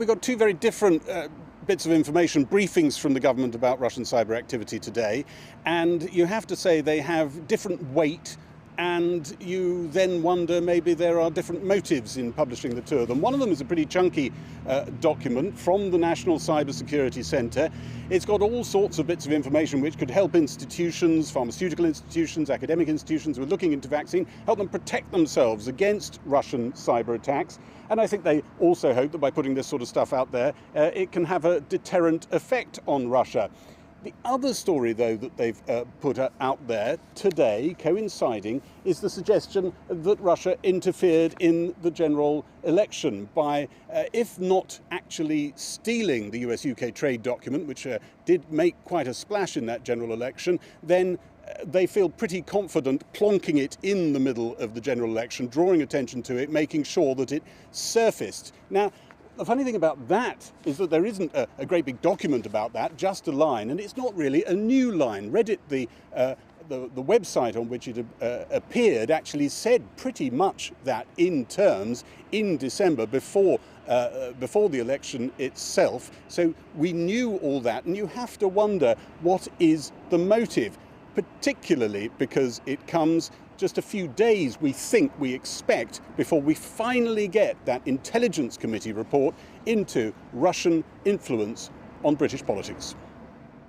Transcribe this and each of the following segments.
We got two very different bits of information, briefings from the government about Russian cyber activity today, and you have to say they have different weight, and you then wonder maybe there are different motives in publishing the two of them. One of them is a pretty chunky document from the National Cyber Security Centre. It's got all sorts of bits of information which could help institutions, pharmaceutical institutions, academic institutions who are looking into vaccine, help them protect themselves against Russian cyber attacks. And I think they also hope that by putting this sort of stuff out there, it can have a deterrent effect on Russia. The other story, though, that they've put out there today, coinciding, is the suggestion that Russia interfered in the general election by, if not actually stealing the US-UK trade document, which did make quite a splash in that general election, then they feel pretty confident plonking it in the middle of the general election, drawing attention to it, making sure that it surfaced. Now, the funny thing about that is that there isn't a great big document about that, just a line, and it's not really a new line. Reddit, the website on which it appeared, actually said pretty much that in terms in December before the election itself. So we knew all that, and you have to wonder what is the motive, particularly because it comes just a few days, we expect, before we finally get that Intelligence Committee report into Russian influence on British politics.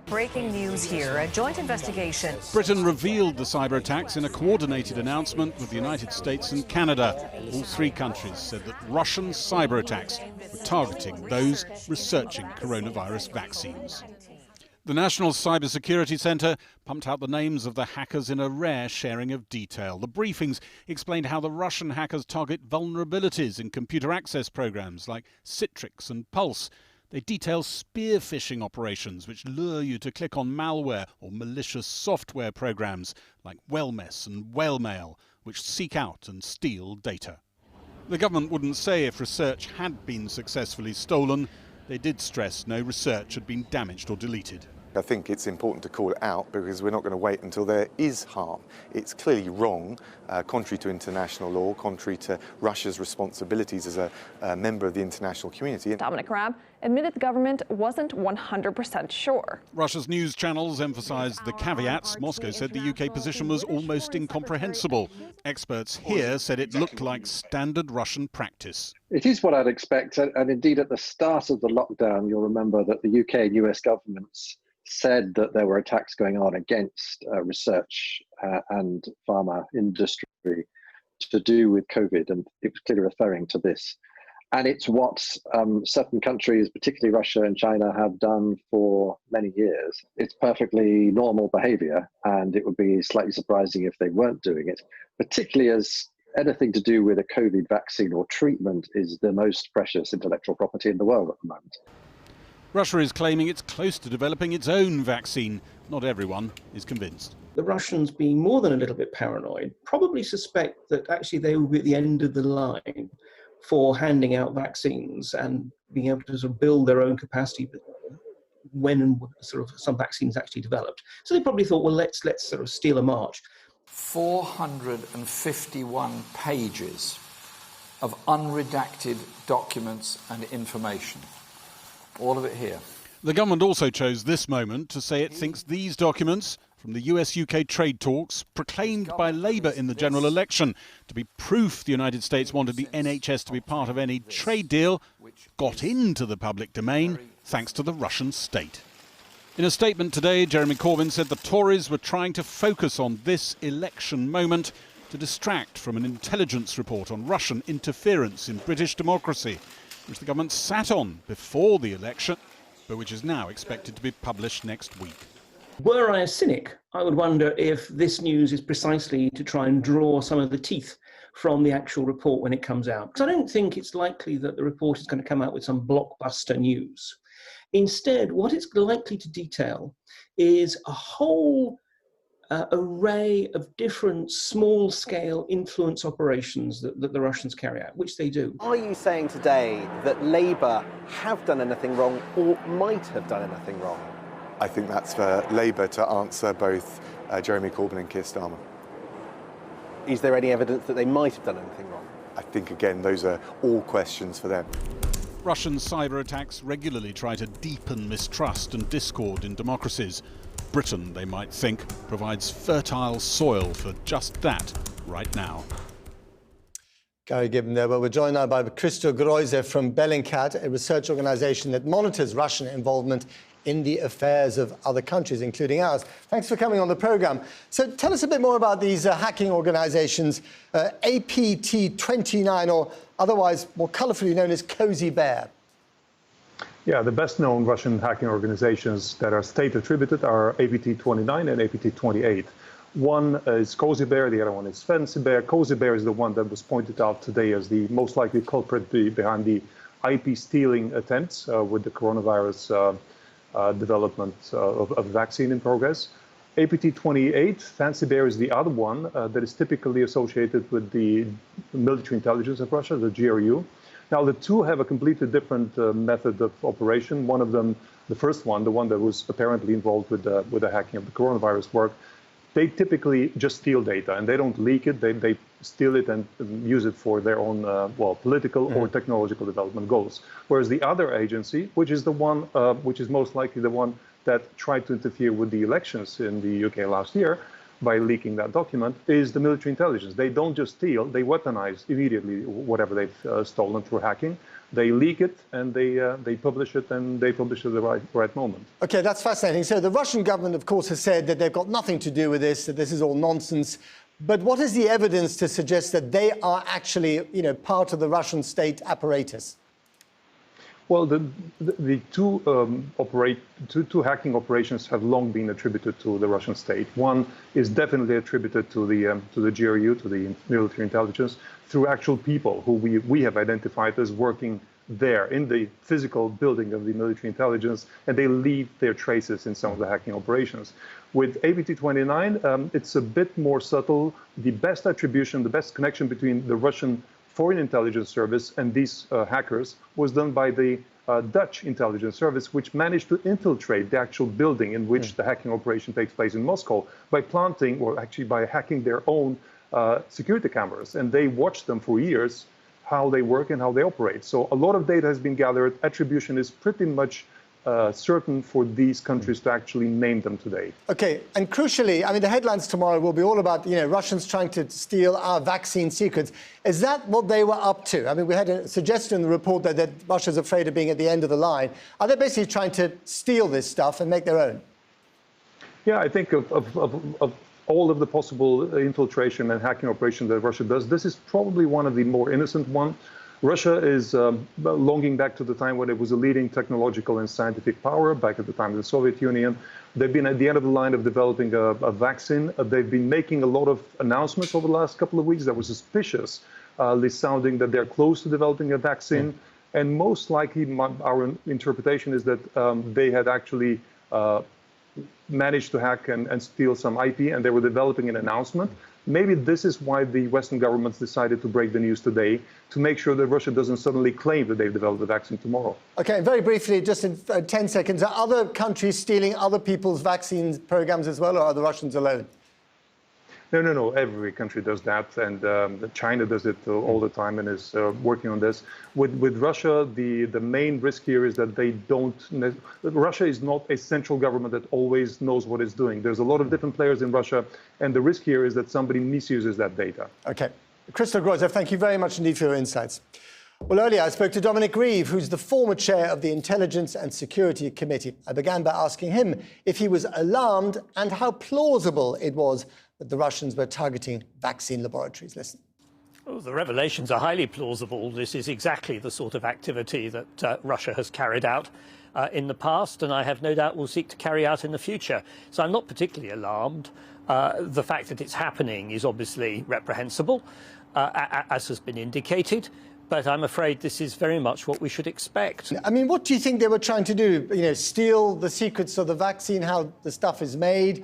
Breaking news here, a joint investigation. Britain revealed the cyber attacks in a coordinated announcement with the United States and Canada. All three countries said that Russian cyber attacks were targeting those researching coronavirus vaccines. The National Cyber Security Centre pumped out the names of the hackers in a rare sharing of detail. The briefings explained how the Russian hackers target vulnerabilities in computer access programs like Citrix and Pulse. They detail spear phishing operations which lure you to click on malware or malicious software programs like Wellmess and Whalemail, which seek out and steal data. The government wouldn't say if research had been successfully stolen. They did stress no research had been damaged or deleted. I think it's important to call it out because we're not going to wait until there is harm. It's clearly wrong, contrary to international law, contrary to Russia's responsibilities as a member of the international community. Dominic Raab admitted the government wasn't 100% sure. Russia's news channels emphasised the caveats. Moscow said the UK position was almost incomprehensible. Experts here said it looked like standard Russian practice. It is what I'd expect, and indeed at the start of the lockdown, you'll remember that the UK and US governments said that there were attacks going on against research and pharma industry to do with COVID, and it was clearly referring to this. And it's what certain countries, particularly Russia and China, have done for many years. It's perfectly normal behavior, and it would be slightly surprising if they weren't doing it, particularly as anything to do with a COVID vaccine or treatment is the most precious intellectual property in the world at the moment. Russia is claiming it's close to developing its own vaccine. Not everyone is convinced. The Russians, being more than a little bit paranoid, probably suspect that actually they will be at the end of the line for handing out vaccines and being able to sort of build their own capacity when sort of some vaccines actually developed. So they probably thought, well, let's sort of steal a march. 451 pages of unredacted documents and information. All of it here. The government also chose this moment to say it thinks these documents from the US-UK trade talks proclaimed by Labour in the general election to be proof the United States wanted the NHS to be part of any trade deal got into the public domain thanks to the Russian state. In a statement today, Jeremy Corbyn said the Tories were trying to focus on this election moment to distract from an intelligence report on Russian interference in British democracy, which the government sat on before the election, but which is now expected to be published next week. Were I a cynic, I would wonder if this news is precisely to try and draw some of the teeth from the actual report when it comes out. Because I don't think it's likely that the report is going to come out with some blockbuster news. Instead, what it's likely to detail is a whole array of different small-scale influence operations that the Russians carry out, which they do. Are you saying today that Labour have done anything wrong or might have done anything wrong? I think that's for Labour to answer both Jeremy Corbyn and Keir Starmer. Is there any evidence that they might have done anything wrong? I think, again, those are all questions for them. Russian cyber attacks regularly try to deepen mistrust and discord in democracies. Britain, they might think, provides fertile soil for just that right now. Gary Gibbon there. Well, we're joined now by Christo Groise from Bellingcat, a research organisation that monitors Russian involvement in the affairs of other countries, including ours. Thanks for coming on the programme. So tell us a bit more about these hacking organisations, APT29, or otherwise more colourfully known as Cozy Bear. Yeah, the best-known Russian hacking organizations that are state-attributed are APT29 and APT28. One is Cozy Bear, the other one is Fancy Bear. Cozy Bear is the one that was pointed out today as the most likely culprit behind the IP stealing attempts with the coronavirus development of a vaccine in progress. APT28, Fancy Bear, is the other one that is typically associated with the military intelligence of Russia, the GRU. Now, the two have a completely different method of operation. One of them, the first one, the one that was apparently involved with the hacking of the coronavirus work, they typically just steal data and they don't leak it. They steal it and use it for their own, political or technological development goals. Whereas the other agency, which is the one, which is most likely the one that tried to interfere with the elections in the UK last year by leaking that document, is the military intelligence. They don't just steal, they weaponize immediately whatever they've stolen through hacking. They leak it and they publish it, and they publish it at the right moment. OK, that's fascinating. So the Russian government, of course, has said that they've got nothing to do with this, that this is all nonsense. But what is the evidence to suggest that they are actually, part of the Russian state apparatus? Well, the two hacking operations have long been attributed to the Russian state. One is definitely attributed to the GRU, to the military intelligence, through actual people who we have identified as working there in the physical building of the military intelligence, and they leave their traces in some of the hacking operations. With APT29, it's a bit more subtle. The best attribution, the best connection between the Russian Foreign Intelligence Service and these hackers was done by the Dutch intelligence service, which managed to infiltrate the actual building in which the hacking operation takes place in Moscow by planting, or actually by hacking, their own security cameras. And they watched them for years, how they work and how they operate. So a lot of data has been gathered. Attribution is pretty much certain for these countries to actually name them today. OK, and crucially, I mean, the headlines tomorrow will be all about, Russians trying to steal our vaccine secrets. Is that what they were up to? I mean, we had a suggestion in the report that Russia's afraid of being at the end of the line. Are they basically trying to steal this stuff and make their own? Yeah, I think of all of the possible infiltration and hacking operations that Russia does, this is probably one of the more innocent ones. Russia is longing back to the time when it was a leading technological and scientific power, back at the time of the Soviet Union. They've been at the end of the line of developing a vaccine. They've been making a lot of announcements over the last couple of weeks that were suspicious, sounding that they're close to developing a vaccine. And most likely, our interpretation is that they had actually managed to hack and steal some IP, and they were developing an announcement. Maybe this is why the Western governments decided to break the news today, to make sure that Russia doesn't suddenly claim that they've developed a vaccine tomorrow. OK, very briefly, just in 10 seconds, are other countries stealing other people's vaccine programs as well, or are the Russians alone? No. Every country does that, and China does it all the time and is working on this. With Russia, the main risk here is that they don't. Russia is not a central government that always knows what it's doing. There's a lot of different players in Russia, and the risk here is that somebody misuses that data. OK. Christo Groise, thank you very much indeed for your insights. Well, earlier I spoke to Dominic Raab, who's the former chair of the Intelligence and Security Committee. I began by asking him if he was alarmed and how plausible it was that the Russians were targeting vaccine laboratories. Listen. Oh, the revelations are highly plausible. This is exactly the sort of activity that Russia has carried out in the past, and I have no doubt will seek to carry out in the future. So I'm not particularly alarmed. The fact that it's happening is obviously reprehensible, as has been indicated. But I'm afraid this is very much what we should expect. I mean, what do you think they were trying to do? Steal the secrets of the vaccine, how the stuff is made,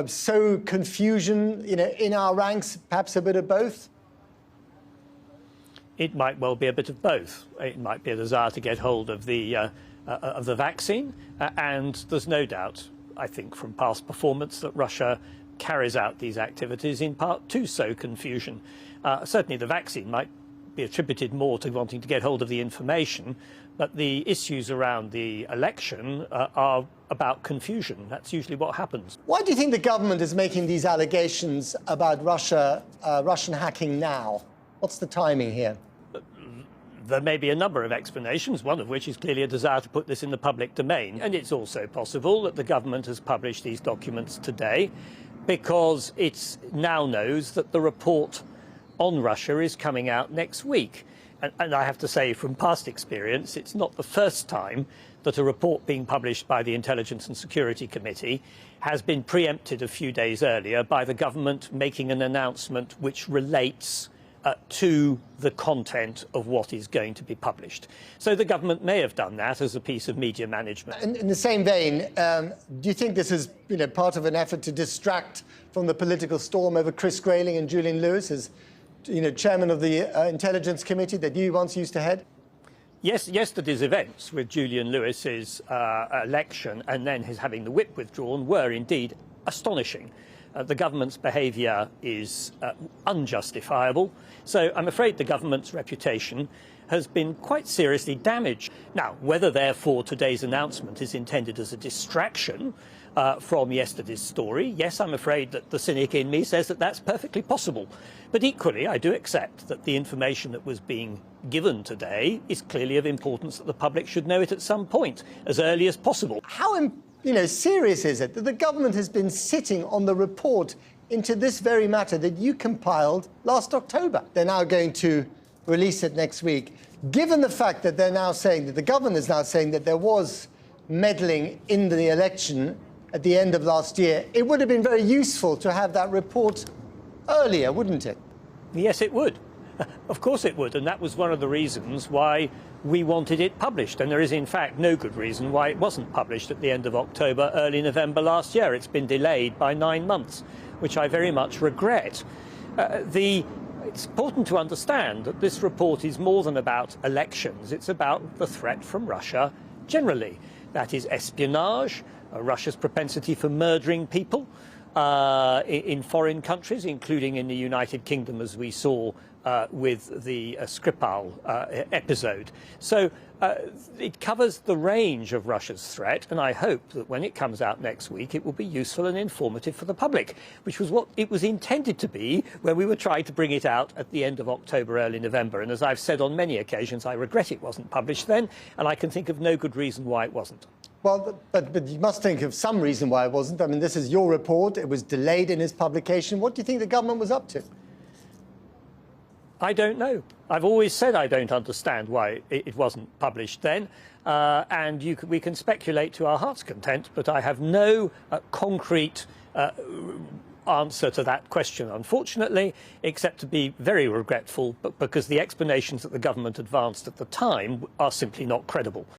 sow confusion, in our ranks, perhaps a bit of both? It might well be a bit of both. It might be a desire to get hold of the vaccine, and there's no doubt, I think, from past performance that Russia carries out these activities in part to sow confusion. Certainly the vaccine might be attributed more to wanting to get hold of the information, But the issues around the election are about confusion. That's usually what happens. Why do you think the government is making these allegations about Russian hacking now? What's the timing here? There may be a number of explanations, one of which is clearly a desire to put this in the public domain. And it's also possible that the government has published these documents today because it now knows that the report on Russia is coming out next week. And I have to say, from past experience, it's not the first time that a report being published by the Intelligence and Security Committee has been preempted a few days earlier by the government making an announcement which relates to the content of what is going to be published. So the government may have done that as a piece of media management. In the same vein, do you think this is part of an effort to distract from the political storm over Chris Grayling and Julian Lewis as chairman of the Intelligence Committee that you once used to head? Yes, yesterday's events with Julian Lewis's election and then his having the whip withdrawn were indeed astonishing. The government's behaviour is unjustifiable, so I'm afraid the government's reputation has been quite seriously damaged. Now, whether therefore today's announcement is intended as a distraction from yesterday's story, yes, I'm afraid that the cynic in me says that that's perfectly possible. But equally, I do accept that the information that was being given today is clearly of importance that the public should know it at some point, as early as possible. How serious is it that the government has been sitting on the report into this very matter that you compiled last October? They're now going to release it next week. Given the fact that they're now saying that the government is now saying that there was meddling in the election at the end of last year, it would have been very useful to have that report earlier, wouldn't it? Yes, it would. Of course it would, and that was one of the reasons why we wanted it published. And there is, in fact, no good reason why it wasn't published at the end of October, early November last year. It's been delayed by 9 months, which I very much regret. It's important to understand that this report is more than about elections. It's about the threat from Russia generally. That is espionage, Russia's propensity for murdering people in foreign countries, including in the United Kingdom, as we saw with the Skripal episode. So it covers the range of Russia's threat, and I hope that when it comes out next week, it will be useful and informative for the public, which was what it was intended to be when we were trying to bring it out at the end of October, early November. And as I've said on many occasions, I regret it wasn't published then, and I can think of no good reason why it wasn't. Well, but you must think of some reason why it wasn't. I mean, this is your report. It was delayed in its publication. What do you think the government was up to? I don't know. I've always said I don't understand why it wasn't published then, and we can speculate to our heart's content, but I have no concrete answer to that question, unfortunately, except to be very regretful, because the explanations that the government advanced at the time are simply not credible.